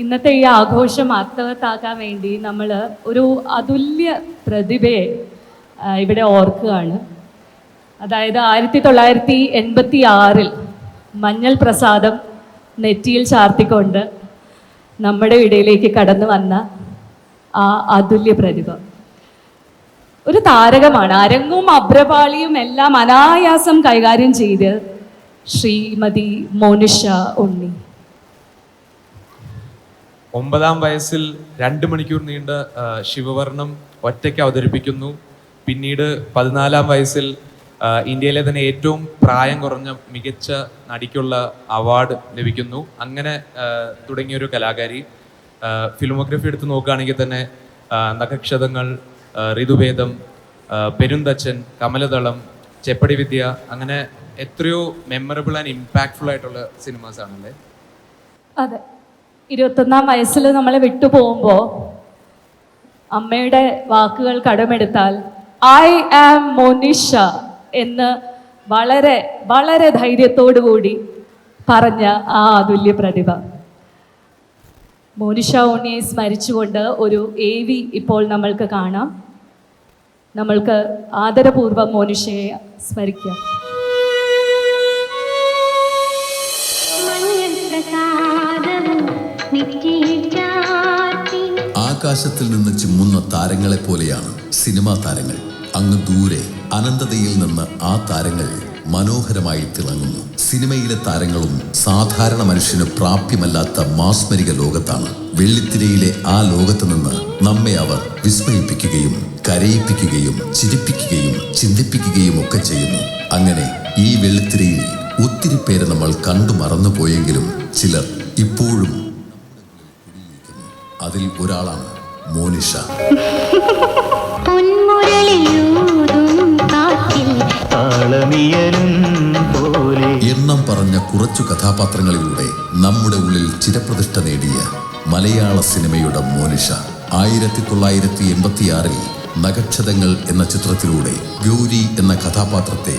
ഇന്നത്തെ ഈ ആഘോഷം അർത്ഥവത്താക്കാൻ വേണ്ടി നമ്മൾ ഒരു അതുല്യ പ്രതിഭയെ ഇവിടെ ഓർക്കുകയാണ്. അതായത് 1986 മഞ്ഞൾ പ്രസാദം നെറ്റിയിൽ ചാർത്തിക്കൊണ്ട് നമ്മുടെ ഇടയിലേക്ക് കടന്നു വന്ന ആ അതുല്യ പ്രതിഭ ഒരു താരകമാണ്. അരങ്ങും അഭ്രപാളിയും എല്ലാം അനായാസം കൈകാര്യം ചെയ്ത് ശ്രീമതി മോനിഷ ഉണ്ണി. 9-ാം വയസ്സിൽ 2 മണിക്കൂർ നീണ്ട ശിവവർണം ഒറ്റയ്ക്ക് അവതരിപ്പിക്കുന്നു. പിന്നീട് 14-ാം വയസ്സിൽ ഇന്ത്യയിലെ തന്നെ ഏറ്റവും പ്രായം കുറഞ്ഞ മികച്ച നടിക്കുള്ള അവാർഡ് ലഭിക്കുന്നു. അങ്ങനെ തുടങ്ങിയൊരു കലാകാരി. ഫിലിമോഗ്രഫി എടുത്ത് നോക്കുകയാണെങ്കിൽ തന്നെ നഖക്ഷതങ്ങൾ, ഋതുഭേദം, പെരുന്തച്ചൻ, കമലദളം, ചെപ്പടി വിദ്യ, അങ്ങനെ എത്രയോ മെമ്മറബിൾ ആൻഡ് ഇമ്പാക്ട്ഫുൾ ആയിട്ടുള്ള സിനിമാസ് ആണല്ലേ? അതെ, 21-ാം വയസ്സിൽ നമ്മളെ വിട്ടു പോകുമ്പോൾ അമ്മയുടെ വാക്കുകൾ കടമെടുത്താൽ ഐ ആം മോനിഷ എന്ന് വളരെ വളരെ ധൈര്യത്തോടു കൂടി പറഞ്ഞ ആ അതുല്യ പ്രതിഭ മോനിഷ ഉണ്ണിയെ സ്മരിച്ചുകൊണ്ട് ഒരു AV ഇപ്പോൾ നമ്മൾക്ക് കാണാം. നമ്മൾക്ക് ആദരപൂർവ്വം മോനിഷയെ സ്മരിക്കാം. ആകാശത്തിൽ നിന്ന് ചിമ്മുന്ന താരങ്ങളെ പോലെയാണ് സിനിമാ താരങ്ങൾ. അങ്ങ് ദൂരെ അനന്തതയിൽ നിന്ന് ആ താരങ്ങൾ മനോഹരമായി തിളങ്ങുന്നു. സിനിമയിലെ താരങ്ങളും സാധാരണ മനുഷ്യന് പ്രാപ്യമല്ലാത്ത മാസ്മരിക ലോകത്താണ്. വെള്ളിത്തിരയിലെ ആ ലോകത്ത് നിന്ന് നമ്മെ അവർ വിസ്മയിപ്പിക്കുകയും കരയിപ്പിക്കുകയും ചിരിപ്പിക്കുകയും ചിന്തിപ്പിക്കുകയും ഒക്കെ ചെയ്യുന്നു. അങ്ങനെ ഈ വെള്ളിത്തിരയിൽ ഒത്തിരി പേരെ നമ്മൾ കണ്ടു മറന്നുപോയെങ്കിലും ചിലർ ഇപ്പോഴും അതിൽ ഒരാളാണ് മോനിഷ. എണ്ണം പറഞ്ഞ കുറച്ചു കഥാപാത്രങ്ങളിലൂടെ നമ്മുടെ ഉള്ളിൽ ചിരപ്രതിഷ്ഠ നേടിയ മലയാള സിനിമയുടെ മോനിഷ 1986 നഖക്ഷതങ്ങൾ എന്ന ചിത്രത്തിലൂടെ ഗൗരി എന്ന കഥാപാത്രത്തെ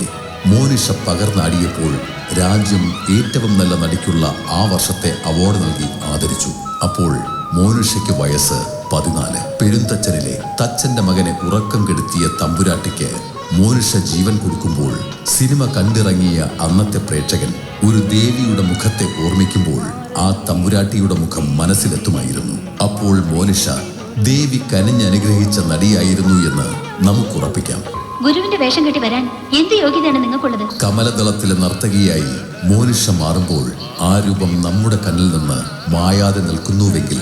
മോനിഷ പകർന്നാടിയപ്പോൾ രാജ്യം ഏറ്റവും നല്ല നടിക്കുള്ള ആ വർഷത്തെ അവാർഡ് നൽകി ആദരിച്ചു. അപ്പോൾ മോനിഷയ്ക്ക് വയസ്സ് 14. പെരുന്തച്ചനിലെ തച്ചന്റെ മകനെ ഉറക്കം കെടുത്തിയ തമ്പുരാട്ടിക്ക് മോനിഷ ജീവൻ കൊടുക്കുമ്പോൾ സിനിമ കണ്ടിറങ്ങിയ അന്നത്തെ പ്രേക്ഷകൻ ഒരു ദേവിയുടെ മുഖത്തെ ഓർമ്മിക്കുമ്പോൾ ആ തമ്പുരാട്ടിയുടെ മുഖം മനസ്സിലെത്തുമായിരുന്നു. അപ്പോൾ മോനിഷ ദേവി കനിഞ്ഞനുഗ്രഹിച്ച നടിയായിരുന്നു എന്ന് നമുക്കുറപ്പിക്കാം. ഗുരുവിന്റെ വേഷം കെട്ടി വരാൻ എന്ത് യോഗ്യതയാണ് നിങ്ങൾക്കുള്ളത്? കമലദളത്തിലെ നർത്തകിയായി മോനിഷ മാറുമ്പോൾ ആ രൂപം നമ്മുടെ കണ്ണിൽ നിന്ന് മായാതെ നിൽക്കുന്നുവെങ്കിൽ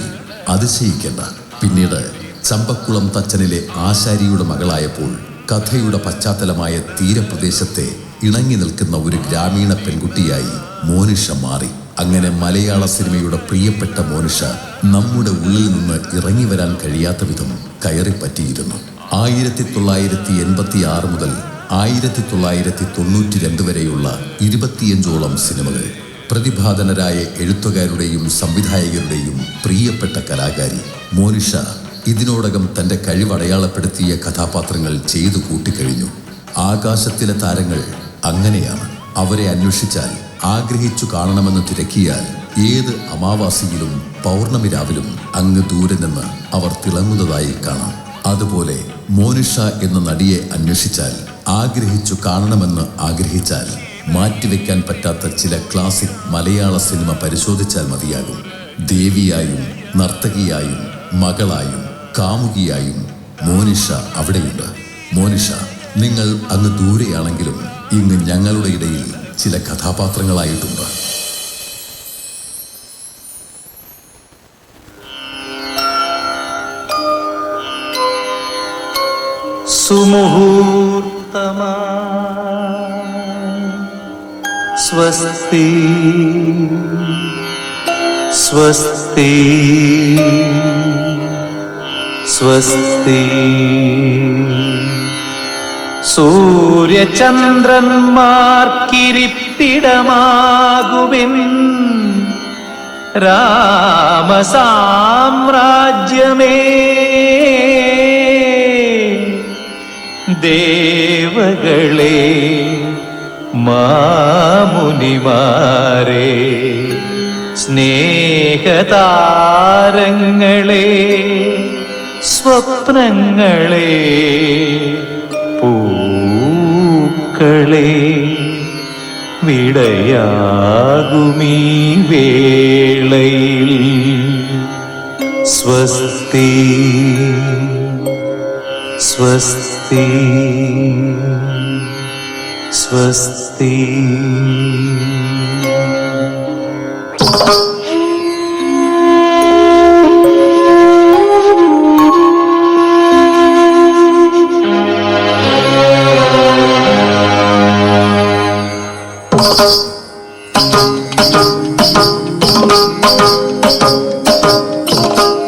അതിശയിക്കേണ്ട. പിന്നീട് ചമ്പക്കുളം തച്ചനിലെ ആശാരിയുടെ മകളായപ്പോൾ കഥയുടെ പശ്ചാത്തലമായ തീരപ്രദേശത്തെ ഇണങ്ങി നിൽക്കുന്ന ഒരു ഗ്രാമീണ പെൺകുട്ടിയായി മോനിഷ മാറി. അങ്ങനെ മലയാള സിനിമയുടെ പ്രിയപ്പെട്ട മോനിഷ നമ്മുടെ ഉള്ളിൽ നിന്ന് ഇറങ്ങി വരാൻ കഴിയാത്ത വിധം കയറിപ്പറ്റിയിരുന്നു. 1986 മുതൽ 1992 വരെയുള്ള 25ഓളം സിനിമകൾ. പ്രതിഭാധനരായ എഴുത്തുകാരുടെയും സംവിധായകരുടെയും പ്രിയപ്പെട്ട കലാകാരി മോനിഷ ഇതിനോടകം തൻ്റെ കഴിവടയാളപ്പെടുത്തിയ കഥാപാത്രങ്ങൾ ചെയ്തു കൂട്ടിക്കഴിഞ്ഞു. ആകാശത്തിലെ താരങ്ങൾ അങ്ങനെയാണ്. അവരെ അന്വേഷിച്ചാൽ, ആഗ്രഹിച്ചു കാണണമെന്ന് തിരക്കിയാൽ ഏത് അമാവാസിയിലും പൗർണമി രാവിലും അങ്ങ് ദൂരെ നിന്ന് അവർ തിളങ്ങുന്നതായി കാണാം. അതുപോലെ മോനിഷ എന്ന നടിയെ അന്വേഷിച്ചാൽ, ആഗ്രഹിച്ചു കാണണമെന്ന് ആഗ്രഹിച്ചാൽ മാറ്റിവെക്കാൻ പറ്റാത്ത ചില ക്ലാസിക് മലയാള സിനിമ പരിശോധിച്ചാൽ മതിയാകും. ദേവിയായും നർത്തകിയായും മകളായും കാമുകിയായും മോനിഷ അവിടെയുണ്ട്. മോനിഷ, നിങ്ങൾ അങ്ങ് ദൂരെയാണെങ്കിലും ഇന്ന് ഞങ്ങളുടെ ഇടയിൽ ചില കഥാപാത്രങ്ങളായിട്ടുണ്ട്. സുമുഹൂർത്തമാ സ്വസ്തി സ്വസ്തി സ്വസ്തി. സൂര്യചന്ദ്രന്മാർക്കിരിപ്പിടമാകുവിൻ രാമസാമ്രാജ്യമേ. ദേവകളെ മാമുനിമാരെ സ്നേഹതാരങ്ങളെ സ്വപ്നങ്ങളെ പൂക്കളെ വിടയാകുമീ വേളയിൽ സ്വസ്തി സ്വസ്തി സ്വസ്തി.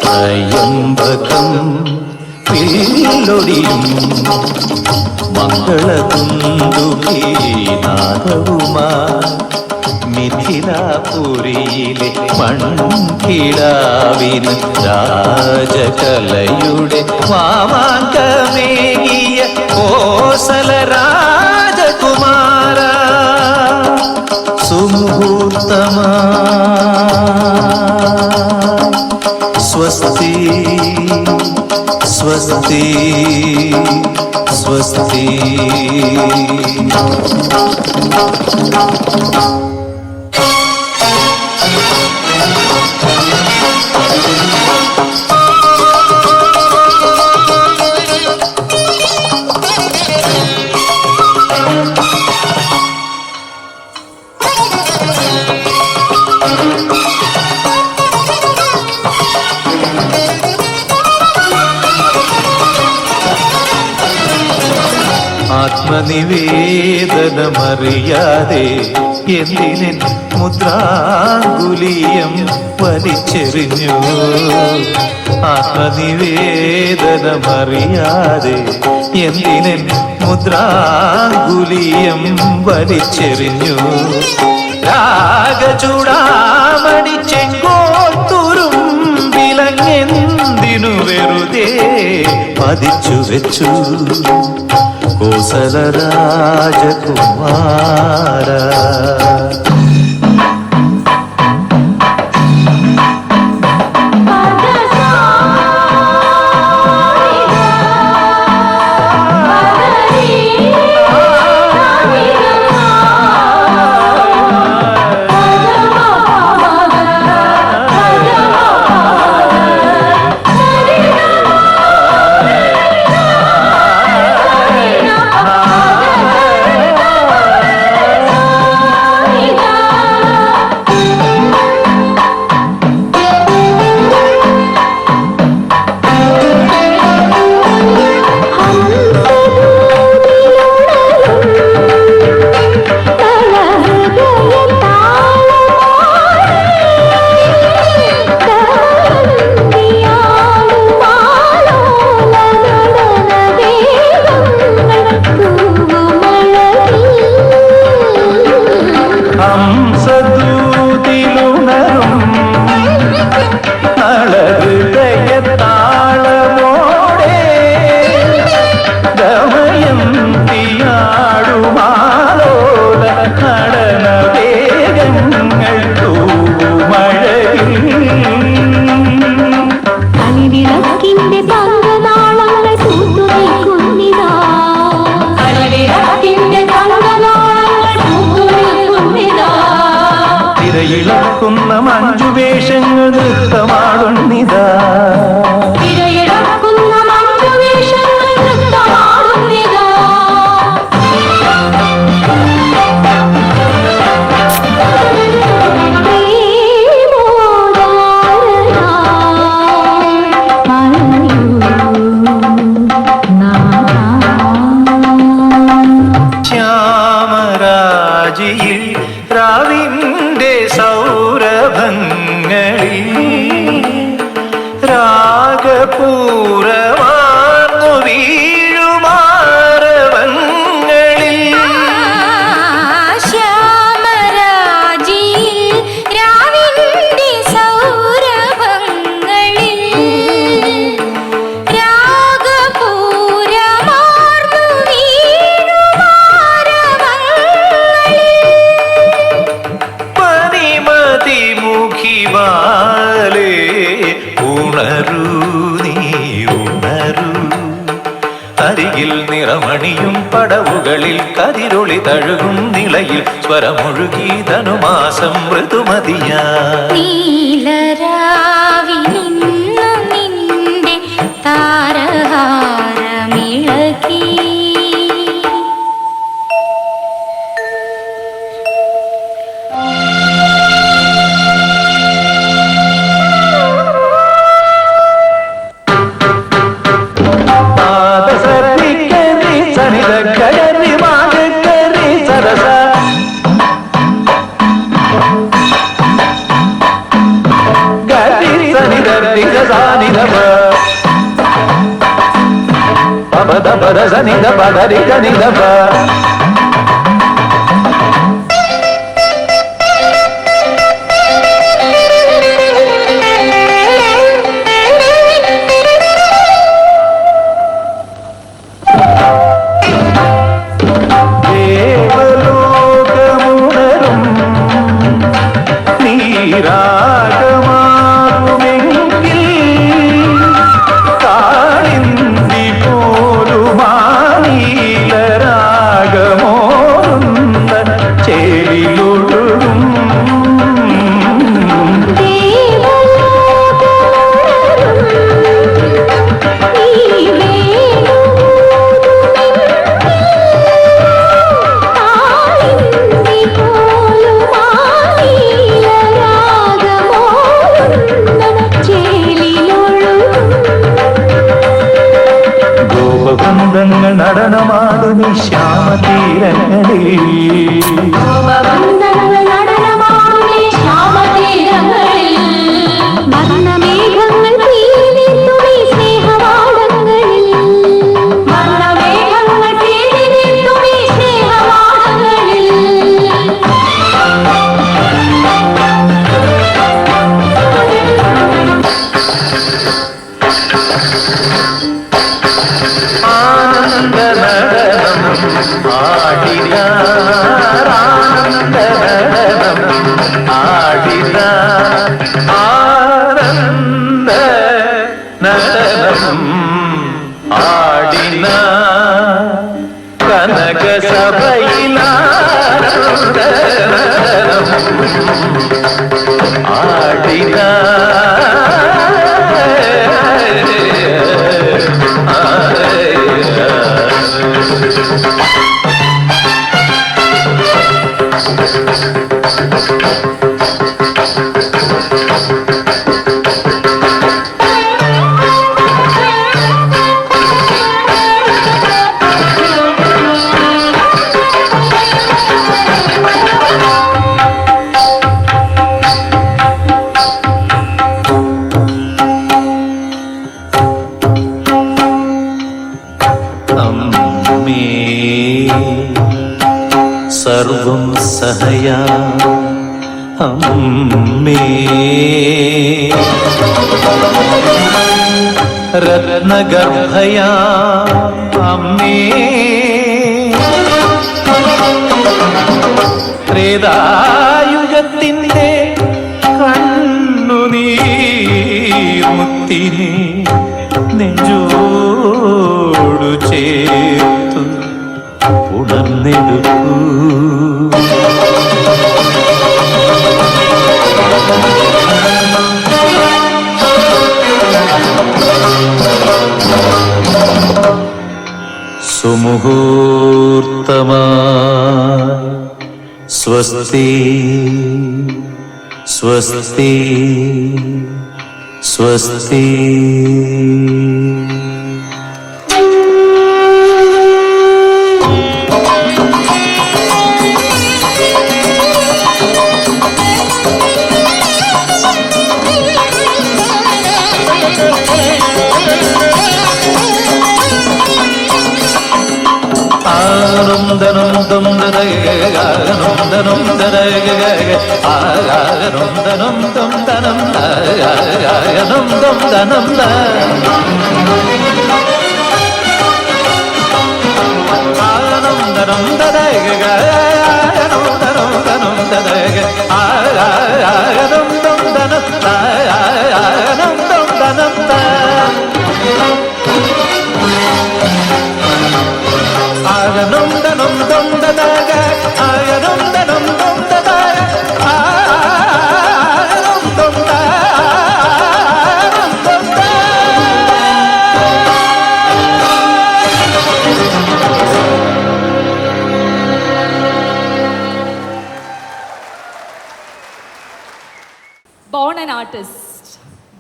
ത്രയംബകം പില്ലൊടിയും മംഗളതുന്തുകീനാദവുമായി മിഥിലാപുരിയിലെ മൺകിടാവിന് രാജകലയുടെ മാമാങ്കമേകിയ കോസല രാജകുമാര സുമുഹൂർത്തമാ സ്വസ്തി സ്വസ്തി സ്വസ്തി. ആത്മനിവേദനമറിയാതെ എന്തിനൻ മുദ്രാങ്കുലീയം വലിച്ചെറിഞ്ഞു. ആത്മനിവേദനമറിയാതെ എന്തിനൻ മുദ്രാങ്കുലീയം വലിച്ചെറിഞ്ഞു. രാഗചൂടാമണി ചെങ്കോട്ടുരും വിലങ്ങെന്തിനു വെറുതെ പതിച്ചു വെച്ചു കോസല രാജകുമാര. ഇളക്കുന്ന മഞ്ജുവേഷങ്ങൾ നൃത്തമാടുന്നിതാ. ശ്യാമരാജിയിൽ രാവിന്റെ സൗരഭങ്ങളിൽ രാഗപൂരമാർന്നു വീഴുമാരവങ്ങളിൽ ശ്യാമരാജിയിൽ രാവിന്റെ സൗരഭങ്ങളിൽ രാഗപൂരമാർന്നു വീഴുമാരവങ്ങളിൽ പനിമതിമുഖി പടവുകളിൽ കതിരൊളി തഴുകും നിളയിൽ സ്വരമൊഴുകി ധനുമാസം മൃദുമതിയാ നീലരാവിനിന്നും നിന്റെ താരഹാരമിളകി ദേവലോകമുണരും നീരാഗമാകുമെങ്കിൽ കാളിന്തി പോലുമാനീലരാഗമോറുന്ന ചേരിലൊഴുകും ഗോപവൃന്ദങ്ങൾ നടനമാടും ഈ ശ്യാമതീരങ്ങളിൽ വർണ്ണമേഘങ്ങൾ തീരിത്തുമീ സ്നേഹവാടങ്ങളിൽ വർണ്ണമേഘങ്ങൾ തീരിത്തുമീ സ്നേഹവാടങ്ങളിൽ ആനന്ദ നടനം ആടിനാനന്ദ നടനം ആടിന ആനന്ദ നടനം ആടിന കനക സഭയിലാനന്ദ നടനം ആടിന അമ്മേ സർവം സഹയാ അമ്മേ രത്നഗർഭയാ അമ്മേ ത്രേതായുഗത്തിൻ്റെ കണ്ണുനീർമുത്തിനെ നെഞ്ചോടു ചേർത്തു ഉണർന്നെടുക്കൂ സുമുഹൂർത്തമായി സ്വസ്തി സ്വസ്തി സ്വസ്തി ആഗനം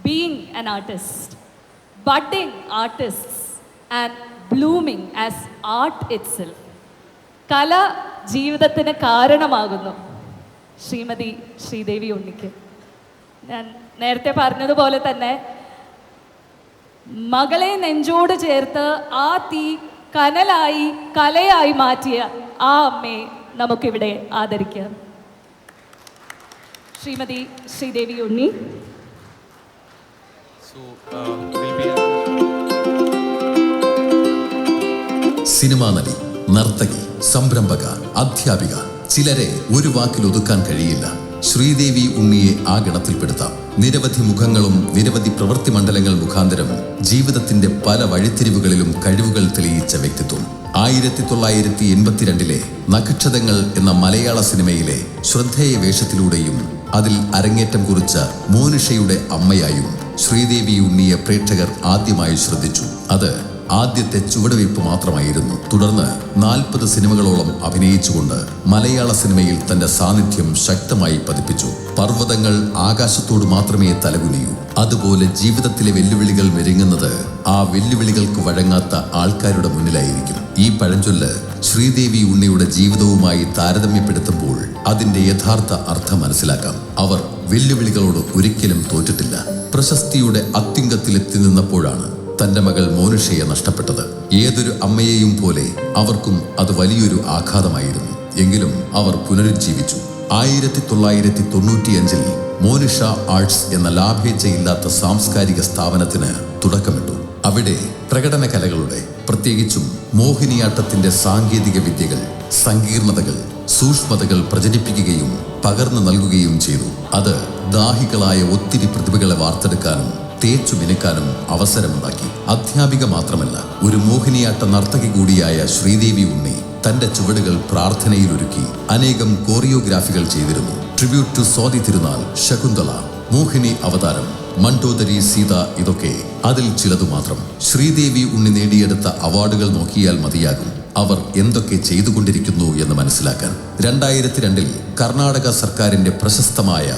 being an artist, budding artists, and blooming as art itself. കല ജീവിതത്തിന് കാരണമാകുന്നു ശ്രീമതി ശ്രീദേവി ഉണ്ണിക്ക്. ഞാൻ നേരത്തെ പറഞ്ഞതുപോലെ തന്നെ മകളെ നെഞ്ചോട് ചേർത്ത് ആ തീ കനലായി കലയായി മാറ്റിയ ആ അമ്മയെ നമുക്കിവിടെ ആദരിക്കാം. ശ്രീമതി ശ്രീദേവി ഉണ്ണി. സിനിമാ നടി, നർത്തകി, സംരംഭക, അധ്യാപിക, ചിലരെ ഒരു വാക്കിൽ ഒതുക്കാൻ കഴിയില്ല. ശ്രീദേവി ഉണ്ണിയെ ആ ഗണത്തിൽപ്പെടുത്താം. നിരവധി മുഖങ്ങളും നിരവധി പ്രവൃത്തി മണ്ഡലങ്ങൾ മുഖാന്തരം ജീവിതത്തിന്റെ പല വഴിത്തിരിവുകളിലും കഴിവുകൾ തെളിയിച്ച വ്യക്തിത്വം. 1982 നക്ഷതങ്ങൾ എന്ന മലയാള സിനിമയിലെ ശ്രദ്ധേയ വേഷത്തിലൂടെയും അതിൽ അരങ്ങേറ്റം കുറിച്ച മോനിഷയുടെ അമ്മയായും ശ്രീദേവി ഉണ്ണിയെ പ്രേക്ഷകർ ആദ്യമായി ശ്രദ്ധിച്ചു. അത് ആദ്യത്തെ ചുവടുവയ്പ് മാത്രമായിരുന്നു. തുടർന്ന് 40 സിനിമകളോളം അഭിനയിച്ചുകൊണ്ട് മലയാള സിനിമയിൽ തന്റെ സാന്നിധ്യം ശക്തമായി പതിപ്പിച്ചു. പർവ്വതങ്ങൾ ആകാശത്തോട് മാത്രമേ തലകുനിയൂ, അതുപോലെ ജീവിതത്തിലെ വെല്ലുവിളികൾ മെരുങ്ങുന്നത് ആ വെല്ലുവിളികൾക്ക് വഴങ്ങാത്ത ആൾക്കാരുടെ മുന്നിലായിരിക്കും. ഈ പഴഞ്ചൊല്ല് ശ്രീദേവി ഉണ്ണിയുടെ ജീവിതവുമായി താരതമ്യപ്പെടുത്തുമ്പോൾ അതിന്റെ യഥാർത്ഥ അർത്ഥം മനസ്സിലാക്കാം. അവർ വെല്ലുവിളികളോട് ഒരിക്കലും തോറ്റിട്ടില്ല. പ്രശസ്തിയുടെ അത്യുങ്കത്തിലെത്തി നിന്നപ്പോഴാണ് തന്റെ മകൾ മോനിഷയെ നഷ്ടപ്പെട്ടത്. ഏതൊരു അമ്മയെയും പോലെ അവർക്കും അത് വലിയൊരു ആഘാതമായിരുന്നു. എങ്കിലും അവർ പുനരുജ്ജീവിച്ചു. 1995 മോനിഷ ആർട്സ് എന്ന ലാഭേച്ഛയില്ലാത്ത സാംസ്കാരിക സ്ഥാപനത്തിന് തുടക്കമിട്ടു. അവിടെ പ്രകടന കലകളുടെ, പ്രത്യേകിച്ചും മോഹിനിയാട്ടത്തിന്റെ സാങ്കേതിക വിദ്യകൾ, സങ്കീർണതകൾ, സൂക്ഷ്മതകൾ പ്രചരിപ്പിക്കുകയും പകർന്നു നൽകുകയും ചെയ്തു. അത് ദാഹികളായ ഒത്തിരി പ്രതിഭകളെ വാർത്തെടുക്കാനും തേച്ചു മിനുക്കാനും അവസരമുണ്ടാക്കി. അധ്യാപിക മാത്രമല്ല, ഒരു മോഹിനിയാട്ട നർത്തകി കൂടിയായ ശ്രീദേവി ഉണ്ണി തന്റെ ചുവടുകൾ പ്രാർത്ഥനയിലൊരുക്കി അനേകം കോറിയോഗ്രാഫികൾ ചെയ്തിരുന്നു. ട്രിബ്യൂട്ട് ടു സ്വാതി തിരുനാൾ, ശകുന്തള, മോഹിനി അവതാരം, മണ്ടോദരി, സീത, ഇതൊക്കെ അതിൽ ചിലതു മാത്രം. ശ്രീദേവി ഉണ്ണി നേടിയെടുത്ത അവാർഡുകൾ നോക്കിയാൽ മതിയാകും അവർ എന്തൊക്കെ ചെയ്തുകൊണ്ടിരിക്കുന്നു എന്ന് മനസ്സിലാക്കാൻ. 2002 കർണാടക സർക്കാരിന്റെ പ്രശസ്തമായ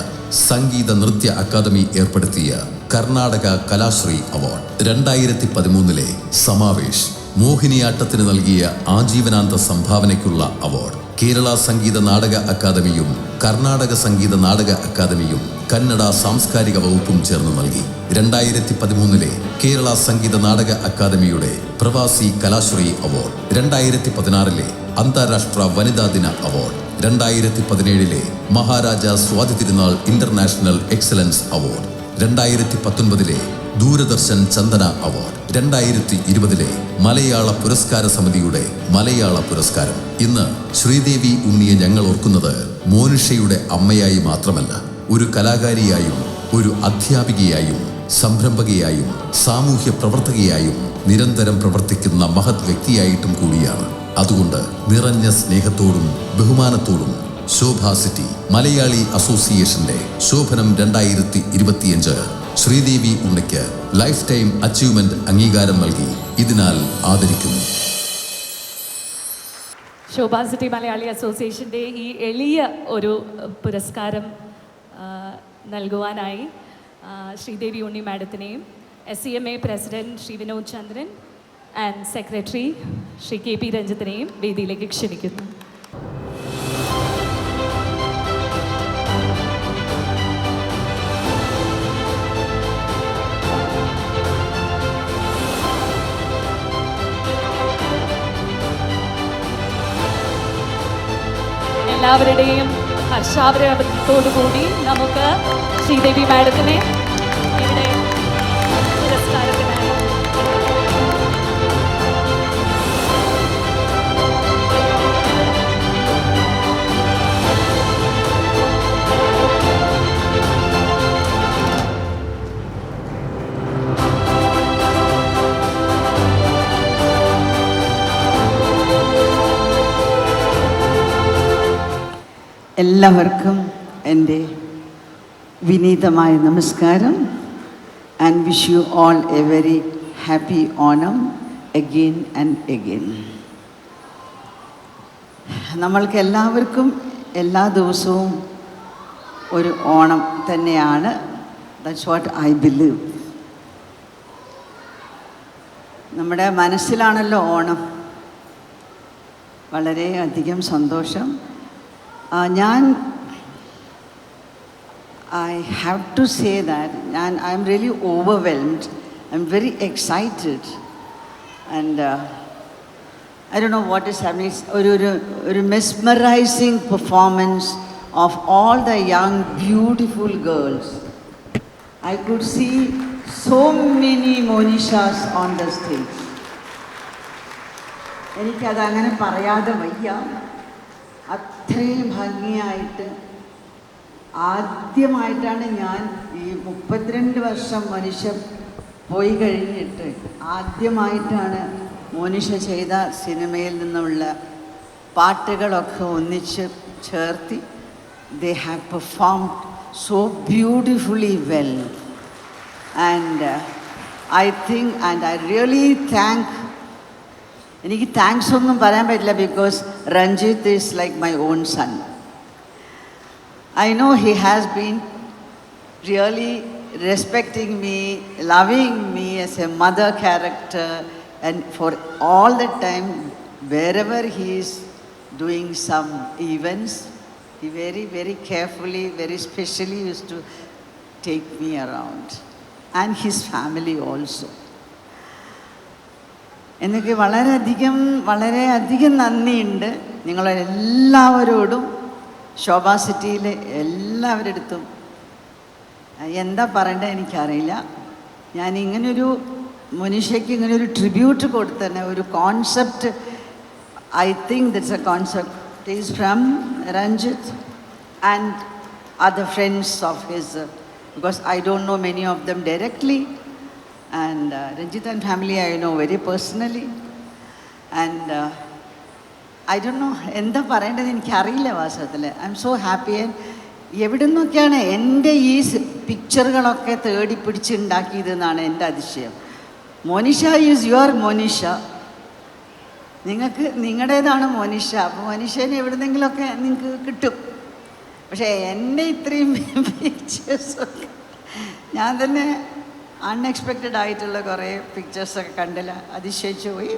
സംഗീത നൃത്യ അക്കാദമി ഏർപ്പെടുത്തിയ കർണാടക കലാശ്രീ അവാർഡ്, 2013 സമാവേശ് മോഹിനിയാട്ടത്തിന് നൽകിയ ആജീവനാന്ത സംഭാവനയ്ക്കുള്ള അവാർഡ്, കേരള സംഗീത നാടക അക്കാദമിയും കർണാടക സംഗീത നാടക അക്കാദമിയും കന്നഡ സാംസ്കാരിക വകുപ്പും ചേർന്ന് നൽകി. 2013 കേരള സംഗീത നാടക അക്കാദമിയുടെ പ്രവാസി കലാശ്രീ അവാർഡ്, 2016 അന്താരാഷ്ട്ര വനിതാ ദിന award, 2017 Maharaja Swathi Thirunal international excellence award, 2019 Doordarshan ചന്ദന അവാർഡ്, 2020 മലയാള പുരസ്കാര സമിതിയുടെ മലയാള പുരസ്കാരം. ഇന്ന് ശ്രീദേവി ഉണ്ണിയെ ഞങ്ങൾ ഓർക്കുന്നത് മോനിഷയുടെ അമ്മയായി മാത്രമല്ല, ഒരു കലാകാരിയായും, ഒരു അധ്യാപികയായും, സംരംഭകയായും, സാമൂഹ്യ പ്രവർത്തകയായും നിരന്തരം പ്രവർത്തിക്കുന്ന മഹത് വ്യക്തിയായിട്ടും കൂടിയാണ്. അതുകൊണ്ട് നിറഞ്ഞ സ്നേഹത്തോടും ബഹുമാനത്തോടും ശോഭ സിറ്റി മലയാളി അസോസിയേഷന്റെ ശോഭനം 2025 ശ്രീദേവി ഉണ്ണിക്ക് ലൈഫ് ടൈം അച്ചീവ്മെന്റ് അംഗീകാരം നൽകി ഇതിനാൽ ആദരിക്കുന്നു. ശോഭ സിറ്റി മലയാളി അസോസിയേഷൻ്റെ ഈ എളിയ ഒരു പുരസ്കാരം നൽകുവാനായി ശ്രീദേവി ഉണ്ണി മാഡത്തിനെയും SCMA president Shri Vinod Chandran and secretary Shri KP രഞ്ജിത്തിനെയും വേദിയിലേക്ക് ക്ഷണിക്കുന്നു. എല്ലാവരുടെയും ഹർഷാവരത്തോടുകൂടി നമുക്ക് ശ്രീദേവി മാഡത്തിനെ ഇവിടെ പുരസ്കാരത്തിനായി എല്ലാവർക്കും എൻ്റെ വിനീതമായ നമസ്കാരം and wish you all A very happy Onam again and again. നമ്മൾക്ക് എല്ലാവർക്കും എല്ലാ ദിവസവും ഒരു ഓണം തന്നെയാണ്. That's what I believe. നമ്മുടെ മനസ്സിലാണല്ലോ ഓണം. വളരെയധികം സന്തോഷം. ഞാൻ I have to say that I'm really overwhelmed. I'm very excited. And I don't know what is happening. It's a mesmerizing performance of all the young, beautiful girls. I could see so many Monishas on the stage. എനിക്കതങ്ങനെ പറയാതെ വയ്യ. അത്രയും ഭംഗിയായിട്ട് ആദ്യമായിട്ടാണ് ഞാൻ ഈ 32 വർഷം മനുഷ്യ പോയി കഴിഞ്ഞിട്ട് ആദ്യമായിട്ടാണ് മോനിഷ ചെയ്ത സിനിമയിൽ നിന്നുള്ള പാട്ടുകളൊക്കെ ഒന്നിച്ച് ചേർത്തി. They have performed so beautifully well. And I think, and I really thank, എനിക്ക് താങ്ക്സ് ഒന്നും പറയാൻ പറ്റില്ല, because Ranjith is like my own sun. I know he has been really respecting me, loving me as a mother character, and for all the time, wherever he is doing some events, he very, very carefully, very specially used to take me around, and his family also. എനിക്ക് വളരെയധികം നന്ദിയുണ്ട് നിങ്ങളെല്ലാവരോടും, ശോഭാ സിറ്റിയിലെ എല്ലാവരുടെ അടുത്തും. എന്താ പറയേണ്ടത് എനിക്കറിയില്ല. ഞാൻ ഇങ്ങനൊരു മനുഷ്യക്ക് ഇങ്ങനൊരു ട്രിബ്യൂട്ട് കൊടുത്തന്നെ ഒരു concept, I think that's A concept is from Ranjith and other friends of his, because I don't know many of them directly, and Ranjith and family I know very personally. And I don't know എന്താ പറയേണ്ടത് എനിക്കറിയില്ല വാസ്തവത്തിൽ. I M so happy. എവിടെ നിന്നൊക്കെയാണ് എൻ്റെ ഈ പിക്ചറുകളൊക്കെ തേടി പിടിച്ചുണ്ടാക്കിയതെന്നാണ് എൻ്റെ അതിശയം. Monisha is your Monisha. നിങ്ങൾക്ക് നിങ്ങളുടേതാണ് മോനിഷ. അപ്പോൾ മോനിഷേനെ എവിടുന്നെങ്കിലുമൊക്കെ നിങ്ങൾക്ക് കിട്ടും. പക്ഷേ എൻ്റെ ഇത്രയും പിക്ചേഴ്സൊക്കെ ഞാൻ തന്നെ അൺഎക്സ്പെക്റ്റഡ് ആയിട്ടുള്ള കുറേ പിക്ചേഴ്സൊക്കെ കണ്ടില്ല, അതിശയിച്ചു പോയി.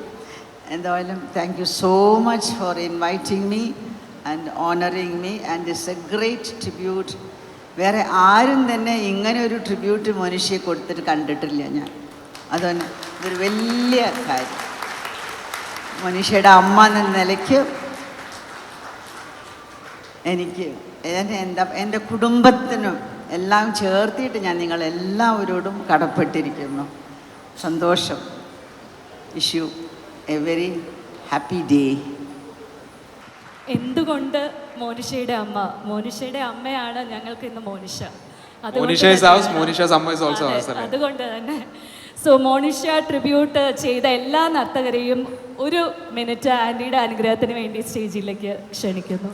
എന്തായാലും thank you so much for inviting me and honouring me, and it's A great tribute. വേറെ ആരും തന്നെ ഇങ്ങനെ ഒരു ട്രിബ്യൂട്ട് മനുഷ്യയെ കൊടുത്തിട്ട് കണ്ടിട്ടില്ല ഞാൻ. അതുകൊണ്ട് ഇതൊരു വലിയ കാര്യം. മനുഷ്യയുടെ അമ്മ എന്ന നിലയ്ക്ക് എനിക്ക് എൻ്റെ കുടുംബത്തിനും എല്ലാം ചേർത്തിട്ട് ഞാൻ നിങ്ങളെല്ലാവരോടും കടപ്പെട്ടിരിക്കുന്നു. സന്തോഷം. Wish you A very happy day. എന്തുകൊണ്ട് മോനിഷയുടെ അമ്മ? മോനിഷയുടെ അമ്മയാണ് ഞങ്ങൾക്ക് ഇന്ന് മോനിഷ. അതുകൊണ്ട് തന്നെ സോ മോനിഷ ട്രിബ്യൂട്ട് ചെയ്ത എല്ലാ നർത്തകരെയും ഒരു മിനിറ്റ് ആൻറ്റിയുടെ അനുഗ്രഹത്തിന് വേണ്ടി സ്റ്റേജിലേക്ക് ക്ഷണിക്കുന്നു.